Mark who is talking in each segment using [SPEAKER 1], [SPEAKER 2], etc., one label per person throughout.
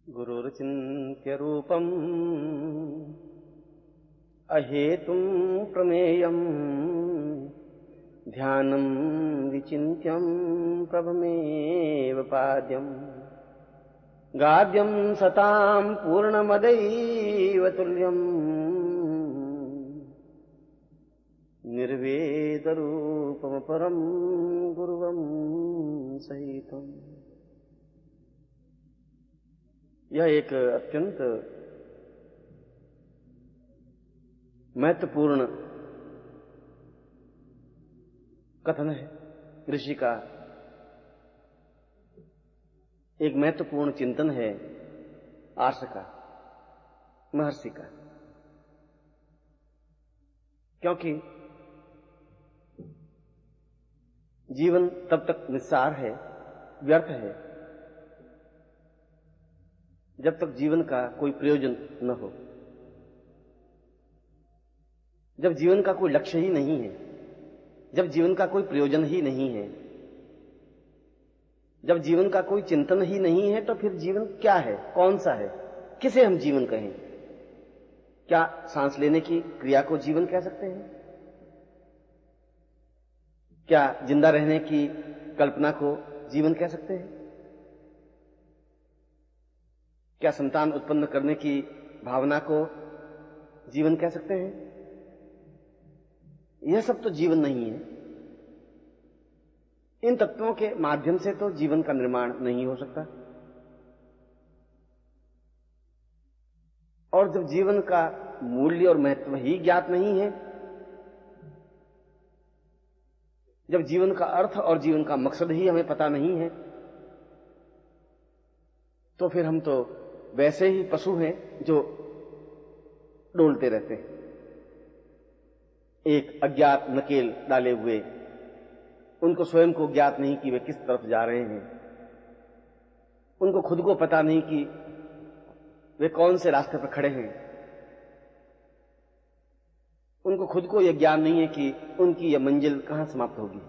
[SPEAKER 1] गुरुर्चिन्त्य रूपम् अहेतुं प्रमेयम् ध्यानं विचिन्त्यं प्रभमेव पाद्यम् गाद्यं सतां पूर्णमदैव तुल्यम् निर्वेदरूपमपरं गुरुवं सहितम्। यह एक अत्यंत महत्वपूर्ण कथन है ऋषि का, एक महत्वपूर्ण चिंतन है आर्ष का, महर्षि का। क्योंकि जीवन तब तक निस्सार है, व्यर्थ है, जब तक जीवन का कोई प्रयोजन न हो, जब जीवन का कोई लक्ष्य ही नहीं है, जब जीवन का कोई प्रयोजन ही नहीं है, जब जीवन का कोई चिंतन ही नहीं है, तो फिर जीवन क्या है, कौन सा है, किसे हम जीवन कहें? क्या सांस लेने की क्रिया को जीवन कह सकते हैं? क्या जिंदा रहने की कल्पना को जीवन कह सकते हैं? क्या संतान उत्पन्न करने की भावना को जीवन कह सकते हैं? यह सब तो जीवन नहीं है। इन तत्वों के माध्यम से तो जीवन का निर्माण नहीं हो सकता। और जब जीवन का मूल्य और महत्व ही ज्ञात नहीं है, जब जीवन का अर्थ और जीवन का मकसद ही हमें पता नहीं है, तो फिर हम तो वैसे ही पशु हैं जो डोलते रहते हैं, एक अज्ञात नकेल डाले हुए। उनको स्वयं को ज्ञात नहीं कि वे किस तरफ जा रहे हैं, उनको खुद को पता नहीं कि वे कौन से रास्ते पर खड़े हैं, उनको खुद को यह ज्ञान नहीं है कि उनकी यह मंजिल कहां समाप्त होगी।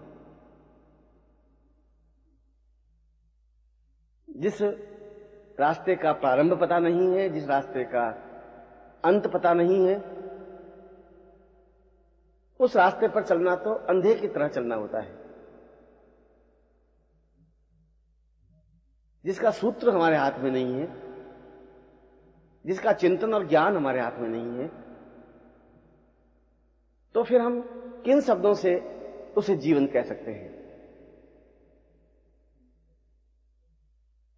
[SPEAKER 1] जिस रास्ते का प्रारंभ पता नहीं है, जिस रास्ते का अंत पता नहीं है, उस रास्ते पर चलना तो अंधे की तरह चलना होता है। जिसका सूत्र हमारे हाथ में नहीं है, जिसका चिंतन और ज्ञान हमारे हाथ में नहीं है, तो फिर हम किन शब्दों से उसे जीवन कह सकते हैं?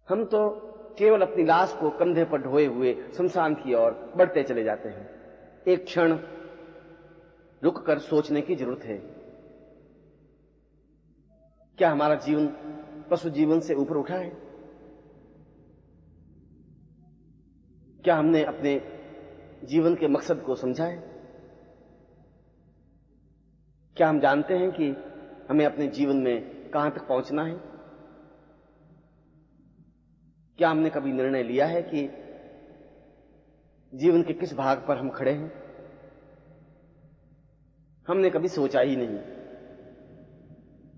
[SPEAKER 1] हम तो केवल अपनी लाश को कंधे पर ढोए हुए शमशान की ओर बढ़ते चले जाते हैं। एक क्षण रुककर सोचने की जरूरत है, क्या हमारा जीवन पशु जीवन से ऊपर उठा है? क्या हमने अपने जीवन के मकसद को समझा है? क्या हम जानते हैं कि हमें अपने जीवन में कहां तक पहुंचना है? क्या हमने कभी निर्णय लिया है कि जीवन के किस भाग पर हम खड़े हैं? हमने कभी सोचा ही नहीं।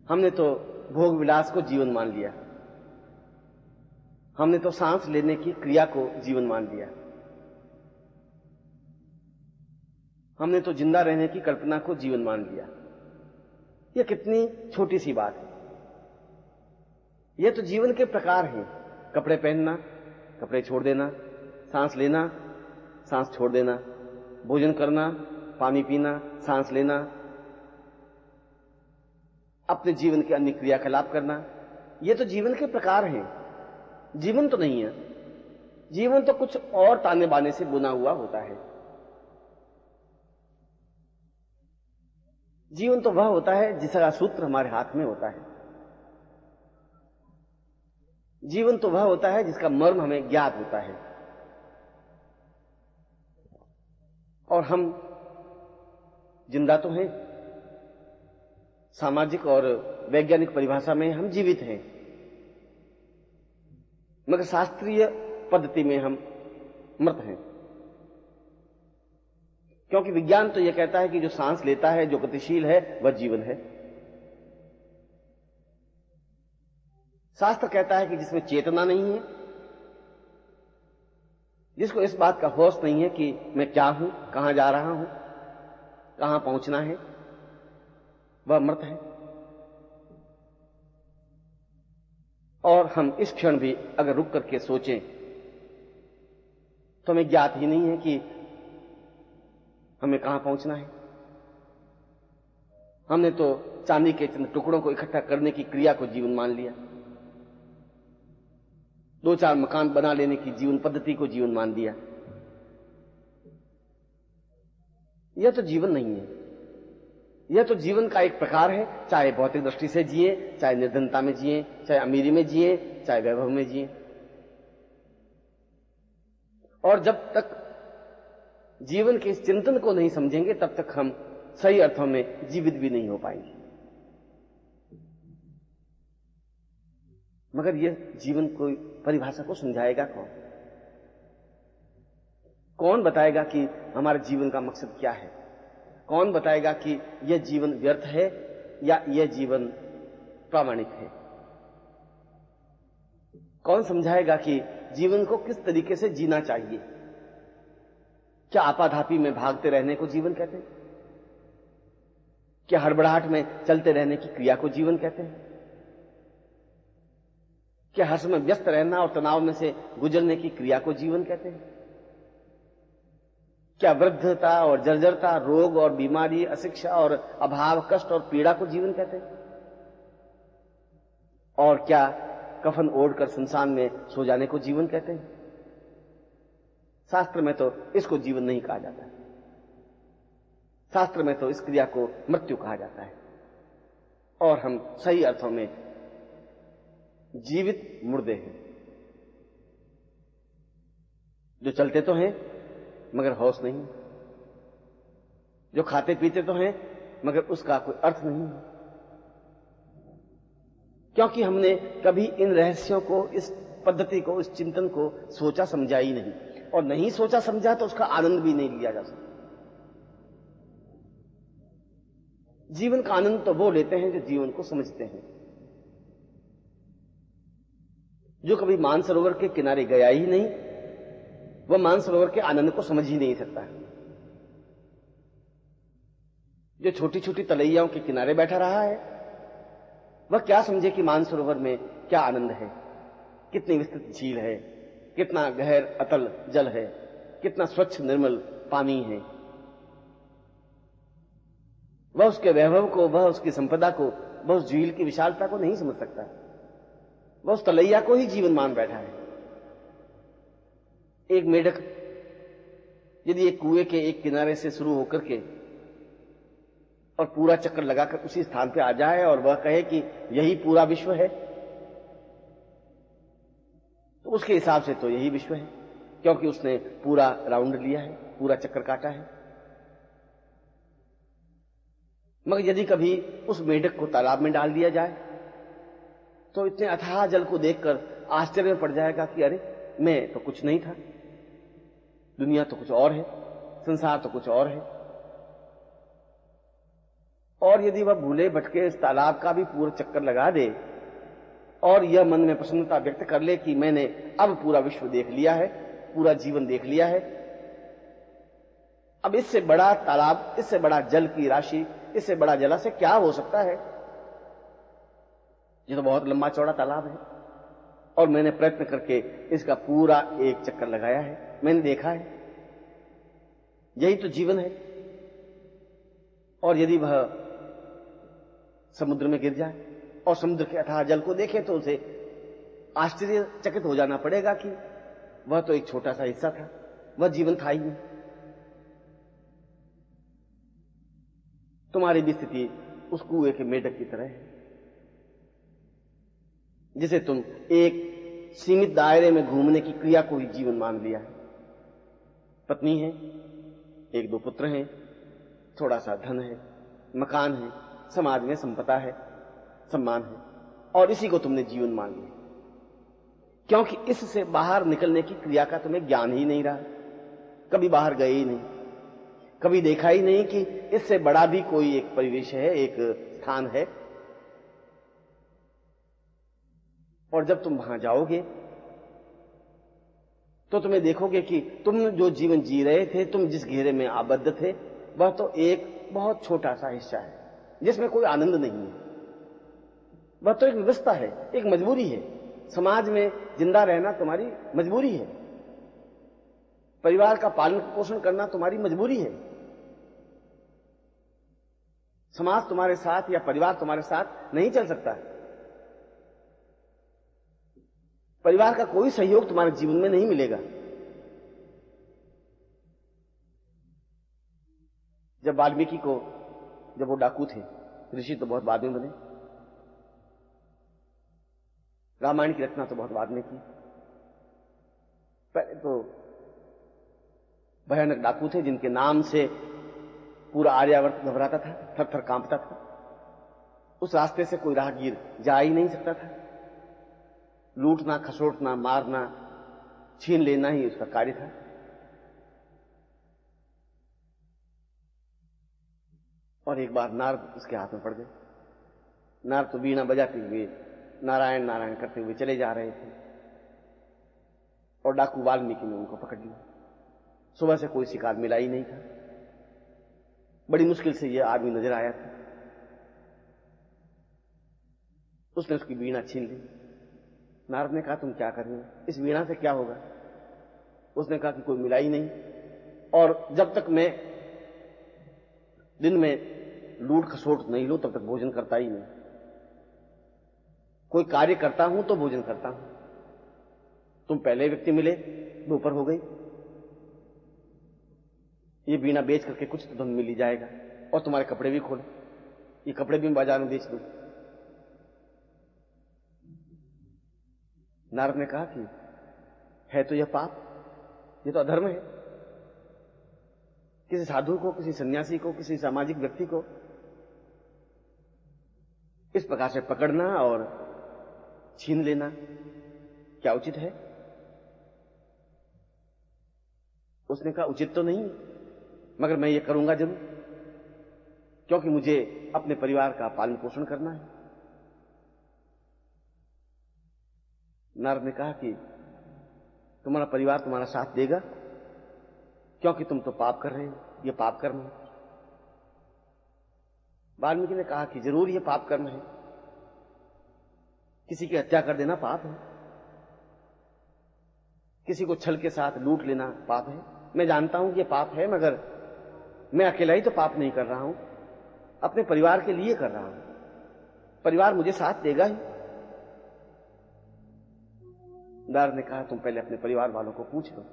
[SPEAKER 1] हमने तो भोग विलास को जीवन मान लिया, हमने तो सांस लेने की क्रिया को जीवन मान लिया, हमने तो जिंदा रहने की कल्पना को जीवन मान लिया। यह कितनी छोटी सी बात है। यह तो जीवन के प्रकार हैं। कपड़े पहनना, कपड़े छोड़ देना, सांस लेना, सांस छोड़ देना, भोजन करना, पानी पीना, सांस लेना, अपने जीवन के अन्य क्रियाकलाप करना, ये तो जीवन के प्रकार हैं। जीवन तो नहीं है। जीवन तो कुछ और ताने बाने से बुना हुआ होता है। जीवन तो वह होता है जिसका सूत्र हमारे हाथ में होता है। जीवन तो वह होता है जिसका मर्म हमें ज्ञात होता है। और हम जिंदा तो हैं, सामाजिक और वैज्ञानिक परिभाषा में हम जीवित हैं, मगर शास्त्रीय पद्धति में हम मृत हैं। क्योंकि विज्ञान तो यह कहता है कि जो सांस लेता है, जो गतिशील है, वह जीवन है। शास्त्र कहता है कि जिसमें चेतना नहीं है, जिसको इस बात का होश नहीं है कि मैं क्या हूं, कहां जा रहा हूं, कहां पहुंचना है, वह मृत है। और हम इस क्षण भी अगर रुक करके सोचें तो हमें ज्ञात ही नहीं है कि हमें कहां पहुंचना है। हमने तो चांदी के चंद टुकड़ों को इकट्ठा करने की क्रिया को जीवन मान लिया, 2-4 मकान बना लेने की जीवन पद्धति को जीवन मान दिया। यह तो जीवन नहीं है। यह तो जीवन का एक प्रकार है, चाहे भौतिक दृष्टि से जिए, चाहे निर्धनता में जिए, चाहे अमीरी में जिए, चाहे वैभव में जिए। और जब तक जीवन के इस चिंतन को नहीं समझेंगे तब तक हम सही अर्थों में जीवित भी नहीं हो पाएंगे। मगर यह जीवन को परिभाषा को समझाएगा कौन? कौन बताएगा कि हमारे जीवन का मकसद क्या है? कौन बताएगा कि यह जीवन व्यर्थ है या यह जीवन प्रामाणिक है? कौन समझाएगा कि जीवन को किस तरीके से जीना चाहिए? क्या आपाधापी में भागते रहने को जीवन कहते हैं? क्या हड़बड़ाहट में चलते रहने की क्रिया को जीवन कहते हैं? क्या हर समय व्यस्त रहना और तनाव में से गुजरने की क्रिया को जीवन कहते हैं? क्या वृद्धता और जर्जरता, रोग और बीमारी, अशिक्षा और अभाव, कष्ट और पीड़ा को जीवन कहते हैं? और क्या कफन ओढ़कर शमशान में सो जाने को जीवन कहते हैं? शास्त्र में तो इसको जीवन नहीं कहा जाता है। शास्त्र में तो इस क्रिया को मृत्यु कहा जाता है। और हम सही अर्थों में जीवित मुर्दे हैं, जो चलते तो हैं मगर होश नहीं, जो खाते पीते तो हैं मगर उसका कोई अर्थ नहीं है, क्योंकि हमने कभी इन रहस्यों को, इस पद्धति को, इस चिंतन को सोचा समझा ही नहीं, और नहीं सोचा समझा तो उसका आनंद भी नहीं लिया जा सकता। जीवन का आनंद तो वो लेते हैं जो जीवन को समझते हैं। जो कभी मानसरोवर के किनारे गया ही नहीं, वह मानसरोवर के आनंद को समझ ही नहीं सकता। जो छोटी छोटी तलैयाओं के किनारे बैठा रहा है, वह क्या समझे कि मानसरोवर में क्या आनंद है, कितनी विस्तृत झील है, कितना गहर अतल जल है, कितना स्वच्छ निर्मल पानी है। वह उसके वैभव को, वह उसकी संपदा को, वह उस झील की विशालता को नहीं समझ सकता। वह उस तलैया को ही जीवन मान बैठा है। एक मेढक यदि एक कुएं के एक किनारे से शुरू होकर के और पूरा चक्कर लगाकर उसी स्थान पे आ जाए और वह कहे कि यही पूरा विश्व है, तो उसके हिसाब से तो यही विश्व है, क्योंकि उसने पूरा राउंड लिया है, पूरा चक्कर काटा है। मगर यदि कभी उस मेढक को तालाब में डाल दिया जाए तो इतने अथाह जल को देखकर आश्चर्य में पड़ जाएगा कि अरे, मैं तो कुछ नहीं था, दुनिया तो कुछ और है, संसार तो कुछ और है। और यदि वह भूले भटके इस तालाब का भी पूरा चक्कर लगा दे और यह मन में प्रसन्नता व्यक्त कर ले कि मैंने अब पूरा विश्व देख लिया है, पूरा जीवन देख लिया है, अब इससे बड़ा तालाब, इससे बड़ा जल की राशि, इससे बड़ा जलाशय क्या हो सकता है? ये तो बहुत लंबा चौड़ा तालाब है और मैंने प्रयत्न करके इसका पूरा एक चक्कर लगाया है, मैंने देखा है, यही तो जीवन है। और यदि वह समुद्र में गिर जाए और समुद्र के अथाह जल को देखे तो उसे आश्चर्यचकित हो जाना पड़ेगा कि वह तो एक छोटा सा हिस्सा था, वह जीवन था ही नहीं। तुम्हारी भी स्थिति उस कुएं के मेढक की तरह है, जिसे तुम एक सीमित दायरे में घूमने की क्रिया को ही जीवन मान लिया है। पत्नी है, 1-2 पुत्र हैं, थोड़ा सा धन है, मकान है, समाज में संपदा है, सम्मान है, और इसी को तुमने जीवन मान लिया, क्योंकि इससे बाहर निकलने की क्रिया का तुम्हें ज्ञान ही नहीं रहा। कभी बाहर गए ही नहीं, कभी देखा ही नहीं कि इससे बड़ा भी कोई एक परिवेश है, एक स्थान है। और जब तुम वहां जाओगे तो तुम्हें देखोगे कि तुम जो जीवन जी रहे थे, तुम जिस घेरे में आबद्ध थे, वह तो एक बहुत छोटा सा हिस्सा है जिसमें कोई आनंद नहीं है। वह तो एक व्यवस्था है, एक मजबूरी है। समाज में जिंदा रहना तुम्हारी मजबूरी है। परिवार का पालन पोषण करना तुम्हारी मजबूरी है। समाज तुम्हारे साथ या परिवार तुम्हारे साथ नहीं चल सकता। परिवार का कोई सहयोग तुम्हारे जीवन में नहीं मिलेगा। जब वाल्मीकि को, जब वो डाकू थे, ऋषि तो बहुत बाद में बने, रामायण की रचना तो बहुत बाद में की, पहले तो भयानक डाकू थे जिनके नाम से पूरा आर्यावर्त घबराता था, थर थर कांपता था। उस रास्ते से कोई राहगीर जा ही नहीं सकता था। लूटना, खसोटना, मारना, छीन लेना ही उसका कार्य था। और एक बार नारद उसके हाथ में पड़ गए। नारद तो वीणा बजाते हुए नारायण नारायण करते हुए चले जा रहे थे और डाकू वाल्मीकि ने उनको पकड़ लिया। सुबह से कोई शिकार मिला ही नहीं था। बड़ी मुश्किल से यह आदमी नजर आया था। उसने उसकी वीणा छीन ली। नारद ने कहा, तुम क्या कर रहे हो? इस वीणा से क्या होगा? उसने कहा कि कोई मिला ही नहीं, और जब तक मैं दिन में लूट खसोट नहीं लूं तब तक भोजन करता ही नहीं। कोई कार्य करता हूं तो भोजन करता हूं। तुम पहले व्यक्ति मिले, दोपहर हो गई। ये वीणा बेच करके कुछ तो धन मिल ही जाएगा, और तुम्हारे कपड़े भी खोले, ये कपड़े भी मैं बाजार में बेच दूं। नारद ने कहा कि है तो यह पाप, ये तो अधर्म है। किसी साधु को, किसी सन्यासी को, किसी सामाजिक व्यक्ति को इस प्रकार से पकड़ना और छीन लेना क्या उचित है? उसने कहा, उचित तो नहीं, मगर मैं ये करूंगा जरूर, क्योंकि मुझे अपने परिवार का पालन पोषण करना है। नारद ने कहा कि तुम्हारा परिवार तुम्हारा साथ देगा, क्योंकि तुम तो पाप कर रहे हो, यह पाप कर्म है। वाल्मीकि ने कहा कि जरूर यह पाप कर्म है। किसी की हत्या कर देना पाप है, किसी को छल के साथ लूट लेना पाप है। मैं जानता हूं कि यह पाप है, मगर मैं अकेला ही तो पाप नहीं कर रहा हूं, अपने परिवार के लिए कर रहा हूं। परिवार मुझे साथ देगा ही। नारद ने कहा, तुम पहले अपने परिवार वालों को पूछ लो।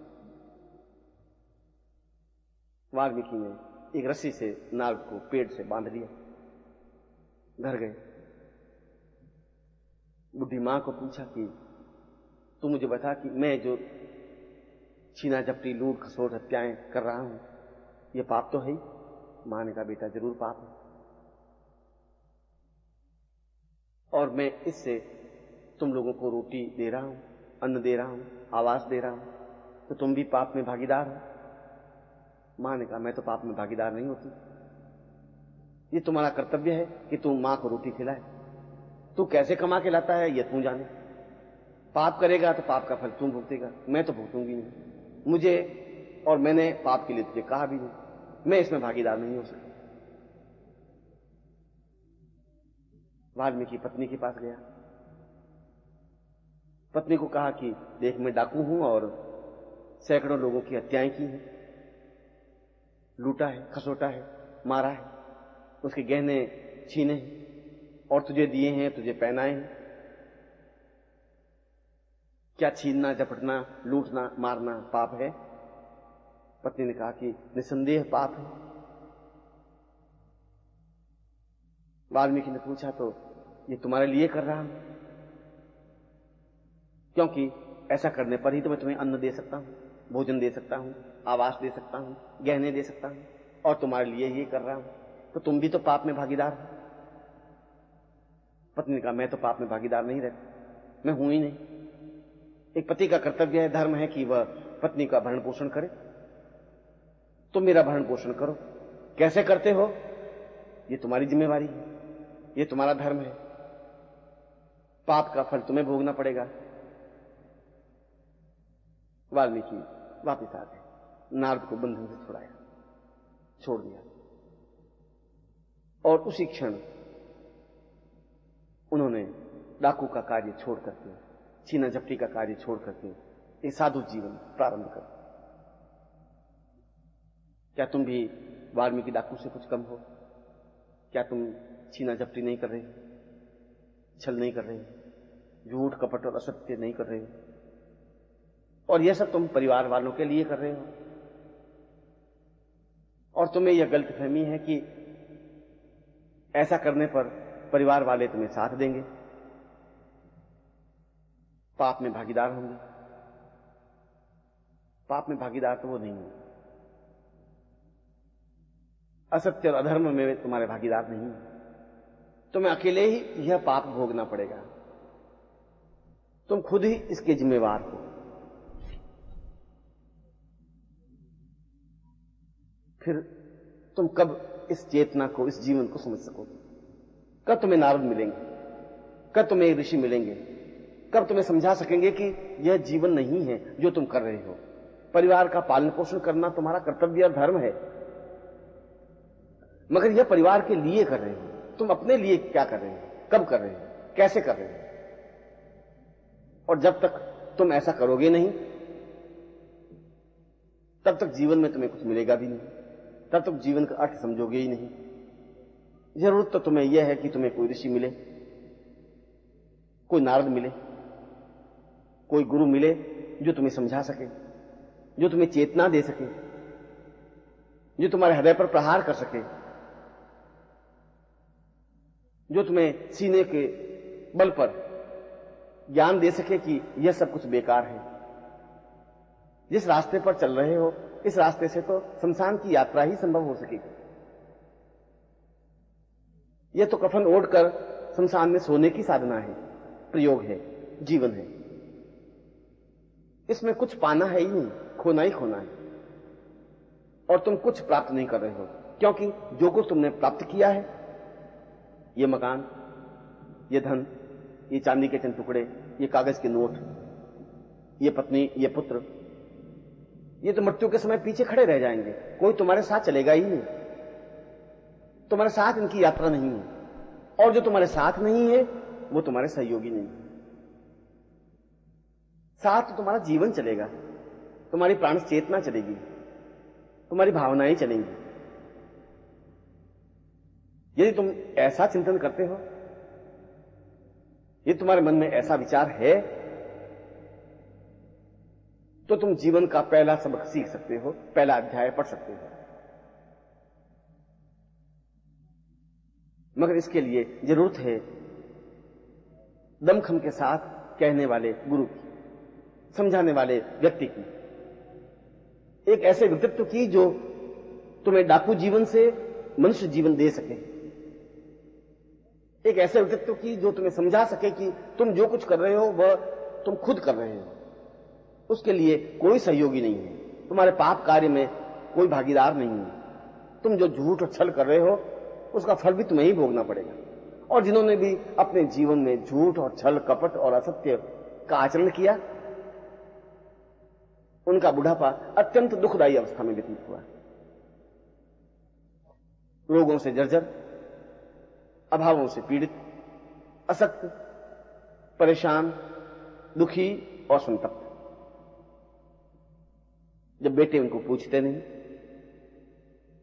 [SPEAKER 1] वाल्मीकि ने एक रस्सी से नारद को पेड़ से बांध लिया। घर गए, बुढ़ी मां को पूछा कि तू मुझे बता कि मैं जो छीना झपटी, लूट खसोट, हत्याएं कर रहा हूं, यह पाप तो है ही? मां ने कहा, बेटा जरूर पाप है, और मैं इससे तुम लोगों को रोटी दे रहा हूं, अन्न दे रहा हूं, आवास दे रहा हूं, तो तुम भी पाप में भागीदार हो। मां ने कहा, मैं तो पाप में भागीदार नहीं होती। ये तुम्हारा कर्तव्य है कि तुम मां को रोटी खिलाए। तू कैसे कमा के लाता है यह तू जाने। पाप करेगा तो पाप का फल तुम भुगतेगा, मैं तो भुगतूंगी नहीं। मुझे, और मैंने पाप के लिए तुझे कहा भी नहीं, मैं इसमें भागीदार नहीं हो सकता। वाल्मीकि पत्नी के पास गया। पत्नी को कहा कि देख, मैं डाकू हूं और सैकड़ों लोगों की हत्याएं की हैं, लूटा है, खसोटा है, मारा है, उसके गहने छीने हैं और तुझे दिए हैं, तुझे पहनाए हैं। क्या छीनना, झपटना, लूटना, मारना पाप है? पत्नी ने कहा कि निसंदेह पाप है। वाल्मीकि ने पूछा, तो ये तुम्हारे लिए कर रहा हूं, क्योंकि ऐसा करने पर ही तो मैं तुम्हें अन्न दे सकता हूं, भोजन दे सकता हूं, आवास दे सकता हूं, गहने दे सकता हूं, और तुम्हारे लिए ये कर रहा हूं, तो तुम भी तो पाप में भागीदार हो। पत्नी ने कहा, मैं तो पाप में भागीदार नहीं रहती, मैं हूं ही नहीं। एक पति का कर्तव्य है, धर्म है कि वह पत्नी का भरण पोषण करे। तुम मेरा भरण पोषण करो। कैसे करते हो ये तुम्हारी जिम्मेवारी है, ये तुम्हारा धर्म है। पाप का फल तुम्हें भोगना पड़ेगा। वाल्मीकि वापिस आ गए, नारद को बंधन से छुड़ाया, छोड़ दिया, और उसी क्षण उन्होंने डाकू का कार्य छोड़ करके, छीना झपटी का कार्य छोड़ करके एक साधु जीवन प्रारंभ कर। क्या तुम भी वाल्मीकि डाकू से कुछ कम हो? क्या तुम छीना झपटी नहीं कर रहे, छल नहीं कर रहे, झूठ कपट और असत्य नहीं कर रहे हो? और यह सब तुम परिवार वालों के लिए कर रहे हो, और तुम्हें यह गलतफहमी है कि ऐसा करने पर परिवार वाले तुम्हें साथ देंगे, पाप में भागीदार होंगे। पाप में भागीदार तो वो नहीं है, असत्य और अधर्म में तुम्हारे भागीदार नहीं है। तुम्हें अकेले ही यह पाप भोगना पड़ेगा, तुम खुद ही इसके जिम्मेवार हो। फिर तुम कब इस चेतना को, इस जीवन को समझ सकोगे? कब तुम्हें नारद मिलेंगे? कब तुम्हें ऋषि मिलेंगे? कब तुम्हें समझा सकेंगे कि यह जीवन नहीं है जो तुम कर रहे हो? परिवार का पालन पोषण करना तुम्हारा कर्तव्य और धर्म है, मगर यह परिवार के लिए कर रहे हो। तुम अपने लिए क्या कर रहे हो, कब कर रहे हो, कैसे कर रहे हो? और जब तक तुम ऐसा करोगे नहीं, तब तक जीवन में तुम्हें कुछ मिलेगा भी नहीं, तब तक जीवन का अर्थ समझोगे ही नहीं। जरूरत तो तुम्हें यह है कि तुम्हें कोई ऋषि मिले, कोई नारद मिले, कोई गुरु मिले जो तुम्हें समझा सके, जो तुम्हें चेतना दे सके, जो तुम्हारे हृदय पर प्रहार कर सके, जो तुम्हें सीने के बल पर ज्ञान दे सके कि यह सब कुछ बेकार है। जिस रास्ते पर चल रहे हो, इस रास्ते से तो शमशान की यात्रा ही संभव हो सकेगी। यह तो कफन ओढ़कर शमशान में सोने की साधना है, प्रयोग है, जीवन है। इसमें कुछ पाना है ही नहीं, खोना ही खोना है। और तुम कुछ प्राप्त नहीं कर रहे हो, क्योंकि जो कुछ तुमने प्राप्त किया है, ये मकान, ये धन, ये चांदी के चंद टुकड़े, ये कागज के नोट, ये पत्नी, ये पुत्र, ये तो मृत्यु के समय पीछे खड़े रह जाएंगे। कोई तुम्हारे साथ चलेगा ही नहीं, तुम्हारे साथ इनकी यात्रा नहीं है। और जो तुम्हारे साथ नहीं है वो तुम्हारे सहयोगी नहीं है। साथ तो तुम्हारा जीवन चलेगा, तुम्हारी प्राण चेतना चलेगी, तुम्हारी भावनाएं चलेंगी। यदि तुम ऐसा चिंतन करते हो, यदि तुम्हारे मन में ऐसा विचार है, तो तुम जीवन का पहला सबक सीख सकते हो, पहला अध्याय पढ़ सकते हो। मगर इसके लिए जरूरत है दमखम के साथ कहने वाले गुरु की, समझाने वाले व्यक्ति की, एक ऐसे व्यक्तित्व की जो तुम्हें डाकू जीवन से मनुष्य जीवन दे सके, एक ऐसे व्यक्तित्व की जो तुम्हें समझा सके कि तुम जो कुछ कर रहे हो वह तुम खुद कर रहे हो, उसके लिए कोई सहयोगी नहीं है, तुम्हारे पाप कार्य में कोई भागीदार नहीं है। तुम जो झूठ और छल कर रहे हो उसका फल भी तुम्हें ही भोगना पड़ेगा। और जिन्होंने भी अपने जीवन में झूठ और छल कपट और असत्य का आचरण किया, उनका बुढ़ापा अत्यंत दुखदायी अवस्था में व्यतीत हुआ, रोगों से जर्जर, अभावों से पीड़ित, असक्त, परेशान, दुखी और संतप्त। जब बेटे उनको पूछते नहीं,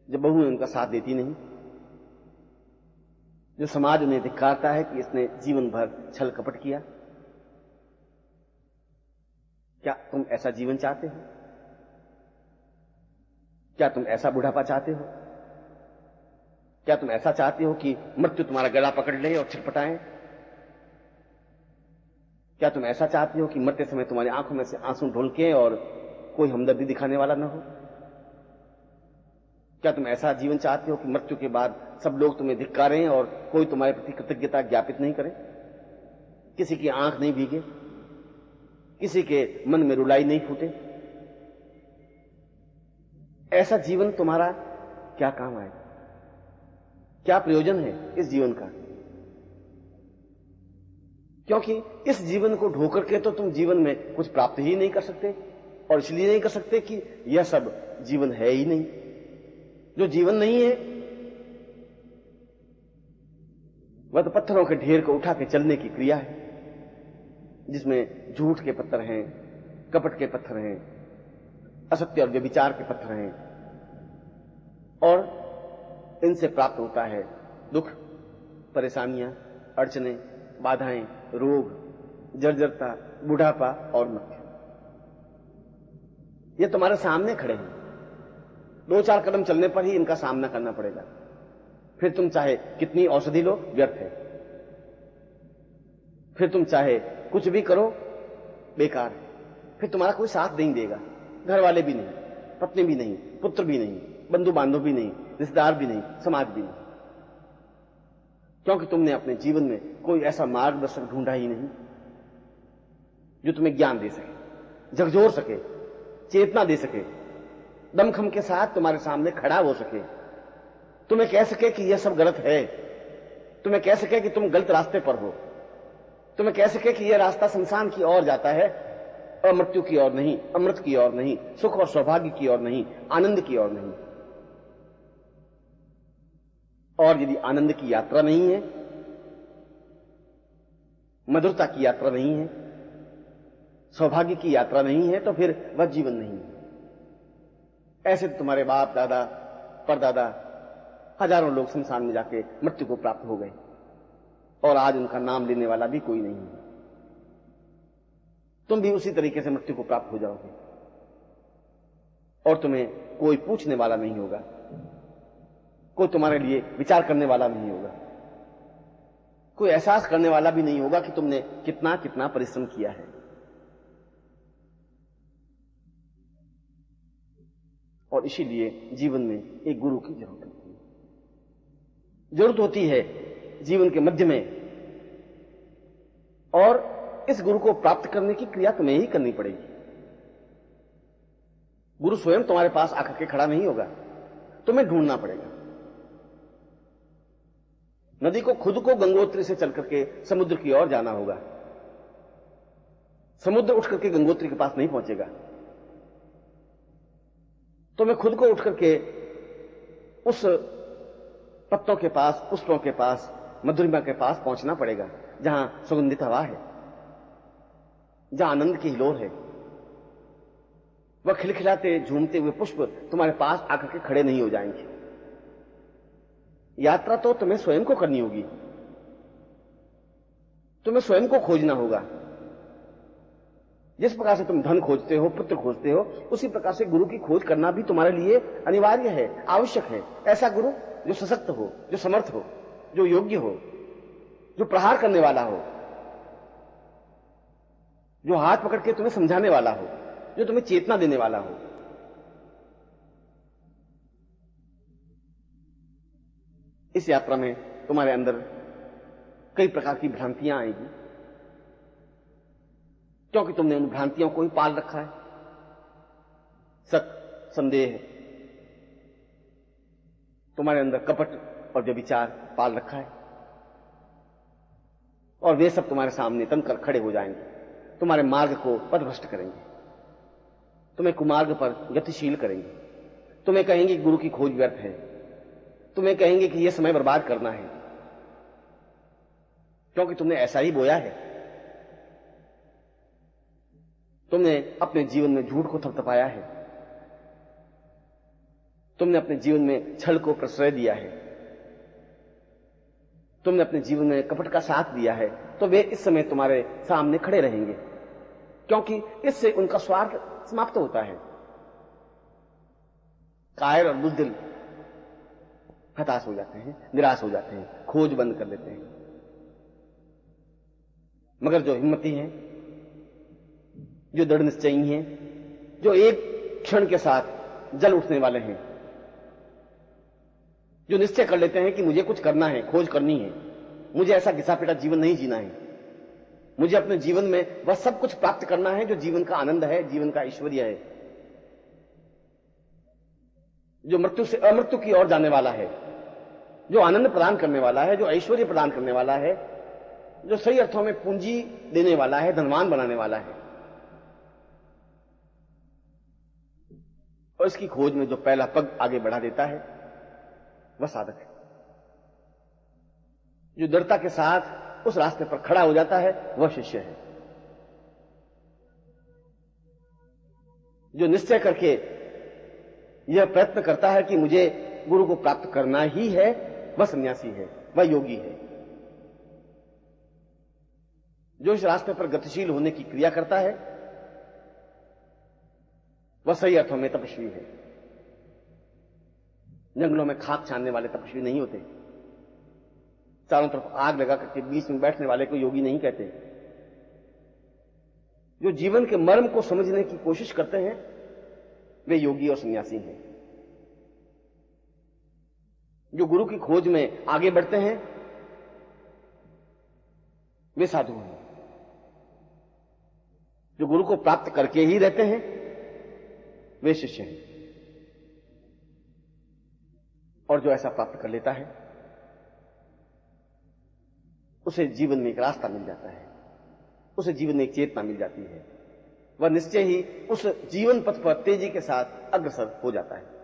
[SPEAKER 1] जब बहुएं उनका साथ देती नहीं, जो समाज उन्हें धिक्कारता है कि इसने जीवन भर छल कपट किया। क्या तुम ऐसा जीवन चाहते हो? क्या तुम ऐसा बुढ़ापा चाहते हो? क्या तुम ऐसा चाहते हो कि मृत्यु तुम्हारा गला पकड़ ले और छटपटाए? क्या तुम ऐसा चाहते हो कि मरते समय तुम्हारी आंखों में से आंसू ढुलके और कोई हमदर्दी दिखाने वाला न हो? क्या तुम ऐसा जीवन चाहते हो कि मृत्यु के बाद सब लोग तुम्हें धिक्कारें और कोई तुम्हारे प्रति कृतज्ञता ज्ञापित नहीं करे, किसी की आंख नहीं भीगे, किसी के मन में रुलाई नहीं फूटे? ऐसा जीवन तुम्हारा क्या काम आएगा? क्या प्रयोजन है इस जीवन का? क्योंकि इस जीवन को ढोकर के तो तुम जीवन में कुछ प्राप्त ही नहीं कर सकते, और इसलिए नहीं कर सकते कि यह सब जीवन है ही नहीं। जो जीवन नहीं है वह तो पत्थरों के ढेर को उठा के चलने की क्रिया है, जिसमें झूठ के पत्थर हैं, कपट के पत्थर हैं, असत्य और व्यभिचार के पत्थर हैं, और इनसे प्राप्त होता है दुख, परेशानियां, अड़चने, बाधाएं, रोग, जर्जरता, बुढ़ापा और मृत्यु। ये तुम्हारे सामने खड़े हैं, 2-4 कदम चलने पर ही इनका सामना करना पड़ेगा। फिर तुम चाहे कितनी औषधि लो, व्यर्थ है। फिर तुम चाहे कुछ भी करो, बेकार है। फिर तुम्हारा कोई साथ नहीं देगा, घर वाले भी नहीं, पत्नी भी नहीं, पुत्र भी नहीं, बंधु बांधव भी नहीं, रिश्तेदार भी नहीं, समाज भी नहीं, क्योंकि तुमने अपने जीवन में कोई ऐसा मार्गदर्शक ढूंढा ही नहीं जो तुम्हें ज्ञान दे सके, झकझोर सके, चेतना दे सके, दमखम के साथ तुम्हारे सामने खड़ा हो सके, तुम्हें कह सके कि यह सब गलत है, तुम्हें कह सके कि तुम गलत रास्ते पर हो, तुम्हें कह सके कि यह रास्ता शमशान की ओर जाता है, मृत्यु की ओर नहीं, अमृत की ओर नहीं, सुख और सौभाग्य की ओर नहीं, आनंद की ओर नहीं। और यदि आनंद की यात्रा नहीं है, मधुरता की यात्रा नहीं है, सौभाग्य की यात्रा नहीं है, तो फिर वह जीवन नहीं है। ऐसे तो तुम्हारे बाप दादा परदादा हजारों लोग शमशान में जाके मृत्यु को प्राप्त हो गए, और आज उनका नाम लेने वाला भी कोई नहीं है। तुम भी उसी तरीके से मृत्यु को प्राप्त हो जाओगे, और तुम्हें कोई पूछने वाला नहीं होगा, कोई तुम्हारे लिए विचार करने वाला नहीं होगा, कोई एहसास करने वाला भी नहीं होगा कि तुमने कितना कितना परिश्रम किया है। और इसीलिए जीवन में एक गुरु की जरूरत होती है। जरूरत होती है जीवन के मध्य में, और इस गुरु को प्राप्त करने की क्रिया तुम्हें ही करनी पड़ेगी। गुरु स्वयं तुम्हारे पास आकर के खड़ा नहीं होगा, तुम्हें ढूंढना पड़ेगा। नदी को खुद को गंगोत्री से चल करके समुद्र की ओर जाना होगा, समुद्र उठ करके गंगोत्री के पास नहीं पहुंचेगा। तुम्हें खुद को उठ करके उस पत्तों के पास, पुष्पों के पास, मधुरिमा के पास पहुंचना पड़ेगा, जहां सुगंधित हवा है, जहां आनंद की हिलोर है। वह खिलखिलाते झूमते हुए पुष्प तुम्हारे पास आकर के खड़े नहीं हो जाएंगे। यात्रा तो तुम्हें स्वयं को करनी होगी, तुम्हें स्वयं को खोजना होगा। जिस प्रकार से तुम धन खोजते हो, पुत्र खोजते हो, उसी प्रकार से गुरु की खोज करना भी तुम्हारे लिए अनिवार्य है, आवश्यक है। ऐसा गुरु जो सशक्त हो, जो समर्थ हो, जो योग्य हो, जो प्रहार करने वाला हो, जो हाथ पकड़ के तुम्हें समझाने वाला हो, जो तुम्हें चेतना देने वाला हो। इस यात्रा में तुम्हारे अंदर कई प्रकार की भ्रांतियां आएंगी, क्योंकि तुमने उन भ्रांतियों को ही पाल रखा है। शक, संदेह, तुम्हारे अंदर कपट और व्यभिचार पाल रखा है, और वे सब तुम्हारे सामने तनकर खड़े हो जाएंगे, तुम्हारे मार्ग को पथभ्रष्ट करेंगे, तुम्हें कुमार्ग पर गतिशील करेंगे, तुम्हें कहेंगे गुरु की खोज व्यर्थ है, तुम्हें कहेंगे कि यह समय बर्बाद करना है, क्योंकि तुमने ऐसा ही बोया है। तुमने अपने जीवन में झूठ को थपथपाया है, तुमने अपने जीवन में छल को प्रश्रय दिया है, तुमने अपने जीवन में कपट का साथ दिया है, तो वे इस समय तुम्हारे सामने खड़े रहेंगे, क्योंकि इससे उनका स्वार्थ समाप्त होता है। कायर और बुज़दिल हताश हो जाते हैं, निराश हो जाते हैं, खोज बंद कर देते हैं। मगर जो हिम्मती हैं, जो दृढ़ निश्चयी हैं, जो एक क्षण के साथ जल उठने वाले हैं, जो निश्चय कर लेते हैं कि मुझे कुछ करना है, खोज करनी है, मुझे ऐसा घिसा पिटा जीवन नहीं जीना है, मुझे अपने जीवन में वह सब कुछ प्राप्त करना है जो जीवन का आनंद है, जीवन का ऐश्वर्य है, जो मृत्यु से अमृत्यु की ओर जाने वाला है, जो आनंद प्रदान करने वाला है, जो ऐश्वर्य प्रदान करने वाला है, जो सही अर्थों में पूंजी देने वाला है, धनवान बनाने वाला है। और इसकी खोज में जो पहला पग आगे बढ़ा देता है वह साधक है। जो दृढ़ता के साथ उस रास्ते पर खड़ा हो जाता है वह शिष्य है। जो निश्चय करके यह प्रयत्न करता है कि मुझे गुरु को प्राप्त करना ही है, वह सन्यासी है, वह योगी है। जो इस रास्ते पर गतिशील होने की क्रिया करता है वह सही अर्थों में तपस्वी है। जंगलों में खाक छानने वाले तपस्वी नहीं होते। चारों तरफ आग लगा करके बीच में बैठने वाले को योगी नहीं कहते। जो जीवन के मर्म को समझने की कोशिश करते हैं वे योगी और सन्यासी हैं। जो गुरु की खोज में आगे बढ़ते हैं वे साधु हैं। जो गुरु को प्राप्त करके ही रहते हैं वे शिष्य हैं। और जो ऐसा प्राप्त कर लेता है उसे जीवन में एक रास्ता मिल जाता है, उसे जीवन में एक चेतना मिल जाती है। वह निश्चय ही उस जीवन पथ पर तेजी के साथ अग्रसर हो जाता है।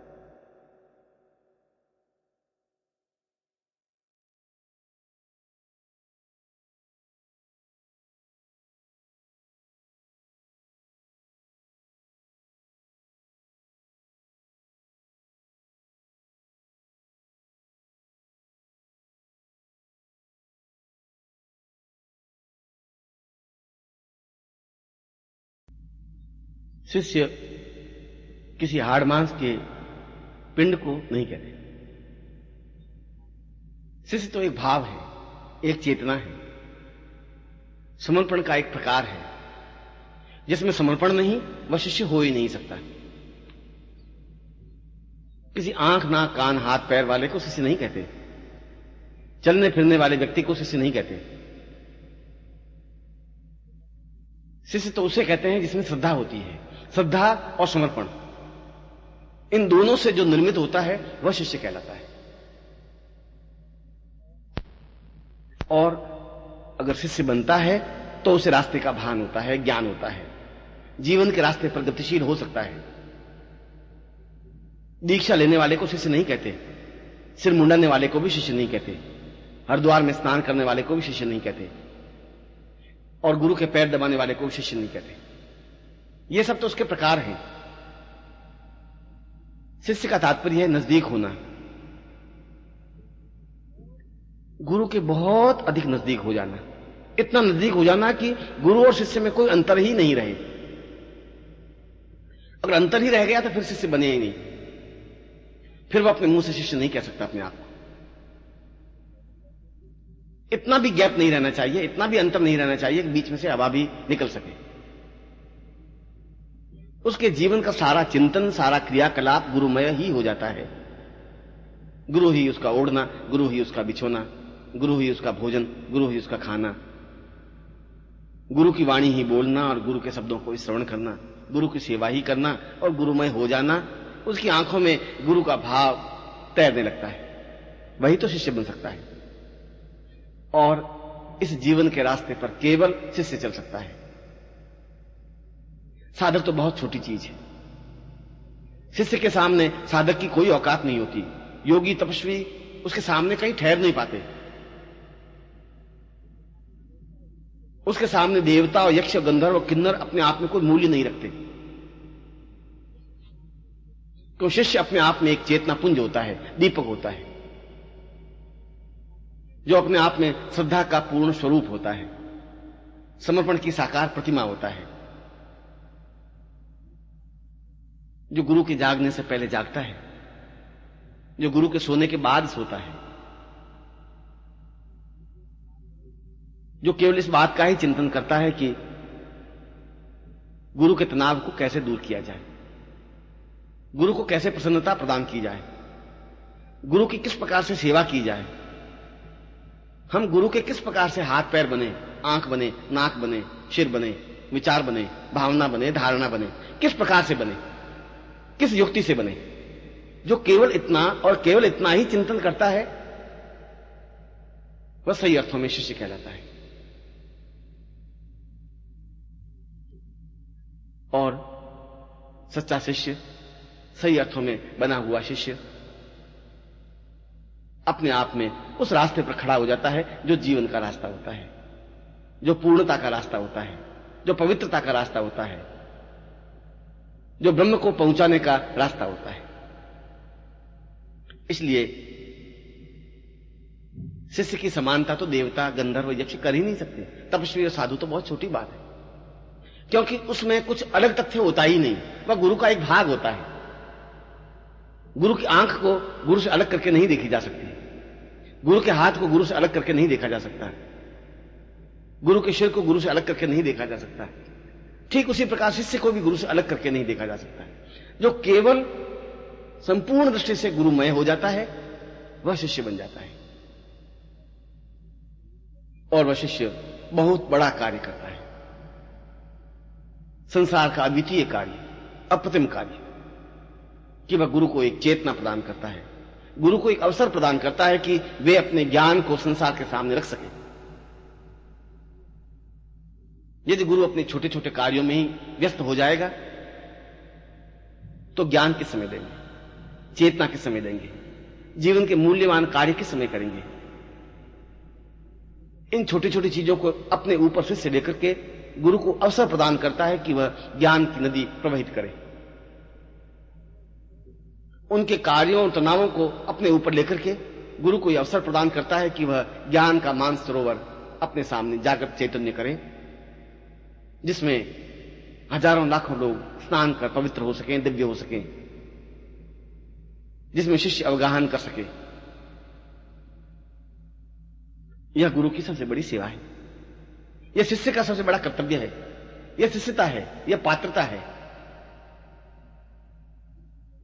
[SPEAKER 1] शिष्य किसी हाड़ मांस के पिंड को नहीं कहते। शिष्य तो एक भाव है, एक चेतना है, समर्पण का एक प्रकार है। जिसमें समर्पण नहीं वह शिष्य हो ही नहीं सकता। किसी आंख नाक कान हाथ पैर वाले को शिष्य नहीं कहते। चलने फिरने वाले व्यक्ति को शिष्य नहीं कहते। शिष्य तो उसे कहते हैं जिसमें श्रद्धा होती है। श्रद्धा और समर्पण, इन दोनों से जो निर्मित होता है वह शिष्य कहलाता है। और अगर शिष्य बनता है तो उसे रास्ते का भान होता है, ज्ञान होता है, जीवन के रास्ते पर गतिशील हो सकता है। दीक्षा लेने वाले को शिष्य नहीं कहते, सिर मुंडने वाले को भी शिष्य नहीं कहते, हरिद्वार में स्नान करने वाले को भी शिष्य नहीं कहते, और गुरु के पैर दबाने वाले को भी शिष्य नहीं कहते। ये सब तो उसके प्रकार हैं। शिष्य का तात्पर्य है नजदीक होना, गुरु के बहुत अधिक नजदीक हो जाना, इतना नजदीक हो जाना कि गुरु और शिष्य में कोई अंतर ही नहीं रहे। अगर अंतर ही रह गया तो फिर शिष्य बने ही नहीं, फिर वह अपने मुंह से शिष्य नहीं कह सकता अपने आप को। इतना भी गैप नहीं रहना चाहिए, इतना भी अंतर नहीं रहना चाहिए कि बीच में से हवा भी निकल सके। उसके जीवन का सारा चिंतन, सारा क्रियाकलाप गुरुमय ही हो जाता है। गुरु ही उसका ओढ़ना, गुरु ही उसका बिछोना, गुरु ही उसका भोजन, गुरु ही उसका खाना, गुरु की वाणी ही बोलना और गुरु के शब्दों को श्रवण करना, गुरु की सेवा ही करना और गुरुमय हो जाना। उसकी आंखों में गुरु का भाव तैरने लगता है, वही तो शिष्य बन सकता है। और इस जीवन के रास्ते पर केवल शिष्य चल सकता है। साधक तो बहुत छोटी चीज है। शिष्य के सामने साधक की कोई औकात नहीं होती। योगी तपस्वी उसके सामने कहीं ठहर नहीं पाते। उसके सामने देवता और यक्ष गंधर्व और किन्नर अपने आप में कोई मूल्य नहीं रखते। तो शिष्य अपने आप में एक चेतना पुंज होता है, दीपक होता है, जो अपने आप में श्रद्धा का पूर्ण स्वरूप होता है, समर्पण की साकार प्रतिमा होता है, जो गुरु के जागने से पहले जागता है, जो गुरु के सोने के बाद सोता है, जो केवल इस बात का ही चिंतन करता है कि गुरु के तनाव को कैसे दूर किया जाए, गुरु को कैसे प्रसन्नता प्रदान की जाए, गुरु की किस प्रकार से सेवा की जाए, हम गुरु के किस प्रकार से हाथ पैर बने, आंख बने, नाक बने, सिर बने, विचार बने, भावना बने, धारणा बने, किस प्रकार से बने, किस युक्ति से बने। जो केवल इतना और केवल इतना ही चिंतन करता है वह सही अर्थों में शिष्य कहलाता है। और सच्चा शिष्य सही अर्थों में बना हुआ शिष्य अपने आप में उस रास्ते पर खड़ा हो जाता है जो जीवन का रास्ता होता है, जो पूर्णता का रास्ता होता है, जो पवित्रता का रास्ता होता है, जो ब्रह्म को पहुंचाने का रास्ता होता है। इसलिए शिष्य की समानता तो देवता, गंधर्व, यक्ष कर ही नहीं सकते। तपस्वी और साधु तो बहुत छोटी बात है, क्योंकि उसमें कुछ अलग तथ्य होता ही नहीं, वह गुरु का एक भाग होता है। गुरु की आंख को गुरु से अलग करके नहीं देखी जा सकती, गुरु के हाथ को गुरु से अलग करके नहीं देखा जा सकता, गुरु के सिर को गुरु से अलग करके नहीं देखा जा सकता। ठीक उसी प्रकार शिष्य को भी गुरु से अलग करके नहीं देखा जा सकता। जो केवल संपूर्ण दृष्टि से गुरुमय हो जाता है वह शिष्य बन जाता है, और वह शिष्य बहुत बड़ा कार्य करता है, संसार का अद्वितीय कार्य, अप्रतिम कार्य, कि वह गुरु को एक चेतना प्रदान करता है, गुरु को एक अवसर प्रदान करता है कि वे अपने ज्ञान को संसार के सामने रख सके। यदि गुरु अपने छोटे छोटे कार्यों में ही व्यस्त हो जाएगा तो ज्ञान किस समय देंगे, चेतना किस समय देंगे, जीवन के मूल्यवान कार्य किस समय करेंगे। इन छोटी छोटी चीजों को अपने ऊपर से लेकर के गुरु को अवसर प्रदान करता है कि वह ज्ञान की नदी प्रवाहित करे। उनके कार्यों और तनावों को अपने ऊपर लेकर के गुरु को यह अवसर प्रदान करता है कि वह ज्ञान का मानसरोवर अपने सामने जागृत चैतन्य करें, जिसमें हजारों लाखों लोग स्नान कर पवित्र हो सकें, दिव्य हो सकें, जिसमें शिष्य अवगाहन कर सके। यह गुरु की सबसे बड़ी सेवा है, यह शिष्य का सबसे बड़ा कर्तव्य है, यह शिष्यता है, यह पात्रता है।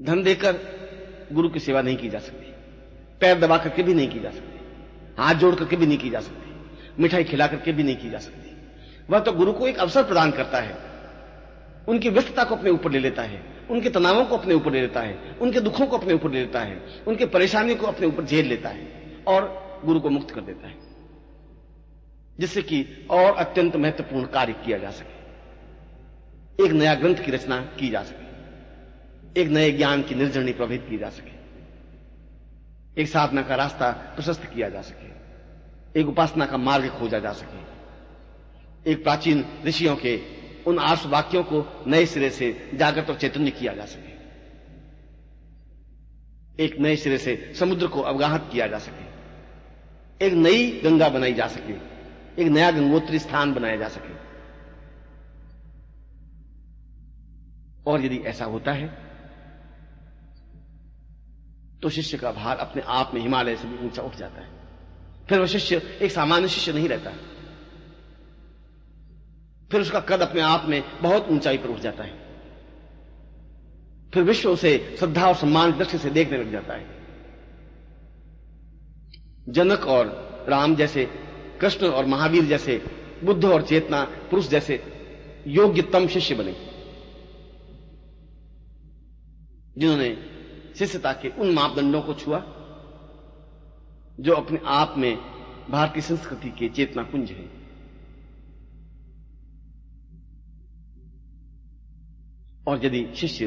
[SPEAKER 1] धन देकर गुरु की सेवा नहीं की जा सकती, पैर दबा करके भी नहीं की जा सकती, हाथ जोड़ करके भी नहीं की जा सकती, मिठाई खिला करके भी नहीं की जा सकती। वह तो गुरु को एक अवसर प्रदान करता है, उनकी व्यस्तता को अपने ऊपर ले लेता है, उनके तनावों को अपने ऊपर ले लेता है, उनके दुखों को अपने ऊपर ले लेता है, उनके परेशानी को अपने ऊपर झेल लेता है और गुरु को मुक्त कर देता है, जिससे कि और अत्यंत महत्वपूर्ण कार्य किया जा सके, एक नया ग्रंथ की रचना की जा सके, एक नए ज्ञान की निर्जरणी प्रभावित की जा सके, एक साधना का रास्ता प्रशस्त किया जा सके, एक उपासना का मार्ग खोजा जा सके, एक प्राचीन ऋषियों के उन आर्ष वाक्यों को नए सिरे से जागृत और चैतन्य किया जा सके, एक नए सिरे से समुद्र को अवगाहत किया जा सके, एक नई गंगा बनाई जा सके, एक नया गंगोत्री स्थान बनाया जा सके। और यदि ऐसा होता है तो शिष्य का भार अपने आप में हिमालय से भी ऊंचा उठ जाता है। फिर वह शिष्य एक सामान्य शिष्य नहीं रहता, फिर उसका कद अपने आप में बहुत ऊंचाई पर उठ जाता है, फिर विश्व उसे श्रद्धा और सम्मान की दृष्टि से देखने लग जाता है। जनक और राम जैसे, कृष्ण और महावीर जैसे, बुद्ध और चेतना पुरुष जैसे योग्यतम शिष्य बने, जिन्होंने शिष्यता के उन मापदंडों को छुआ जो अपने आप में भारतीय संस्कृति के चेतना पुंज है। और यदि शिष्य